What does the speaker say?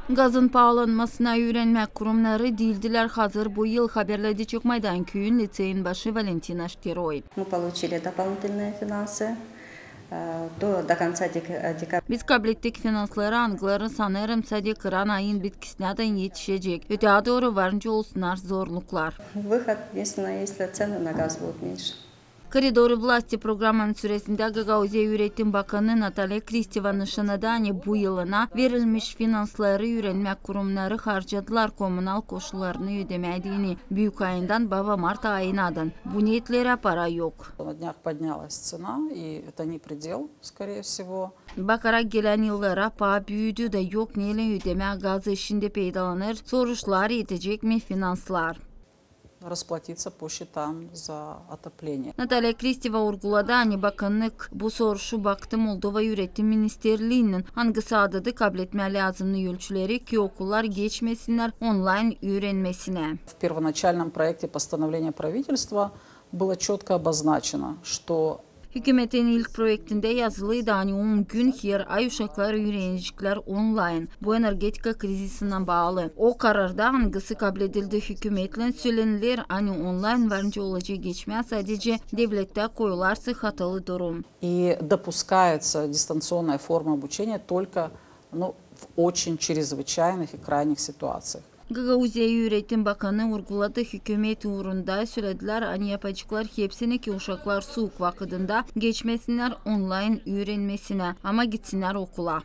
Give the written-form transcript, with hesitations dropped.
Gazın pahalanmasına öğrenmek kurumları değildiler. Hazır bu yıl haberlerde çıkmaydan köyün liseyin başı Valentina Штерой. Мы получили дополнительные финансы до конца декабря. Biz kabul ettik finansları angları sanırım sadece kıran ayın bitkisine yetişecek. Öteye doğru varınca olsunlar zorluklar. Выход, единственное, если цены на газ будут меньше. Koridoru Vlasti programının süresinde Gagauzya Üretim Bakanı Natalya Kristeva nişanıda bu yılına verilmiş finansları öğrenmek kurumları harcadılar kommunal koşullarını ödemediğini. Büyük ayından baba Mart ayınadan. Bu niyetlere para yok. На днях поднялась цена, и это не предел, скорее всего. Bakarak gelen yıllara para büyüdü de yok neyle ödeme gazı işinde peydalanır. Soruşlar yetecek mi finanslar? Расплатиться по счетам за отопление. Natalya Kristeva vurguladı bakanlık bu soruşu baktı Moldova Üretim Ministerliğinin hangisi adı kabul etme lazımlı ölçüleri ki okullar geçmesinler online öğrenmesine. В первоначальном проекте постановления правительства было четко обозначено, что Hükümetin ilk projektinde yazılıydı 10 gün her ay uşaklar öğrenecekler online. Bu energetika krizisinden bağlı. O kararda hangisi kabul edildi hükümetle söylenilir online varınca olacağı geçmez sadece devlette koyularsa hatalı durum. и допускается дистанционная форма обучения только в очень чрезвычайных и крайних ситуациях. Gagauzya Üretim Bakanı vurguladı hükümet uğrunda söylediler yapacaklar hepsini ki uşaklar soğuk vakitinde geçmesinler online öğrenmesine ama gitsinler okula.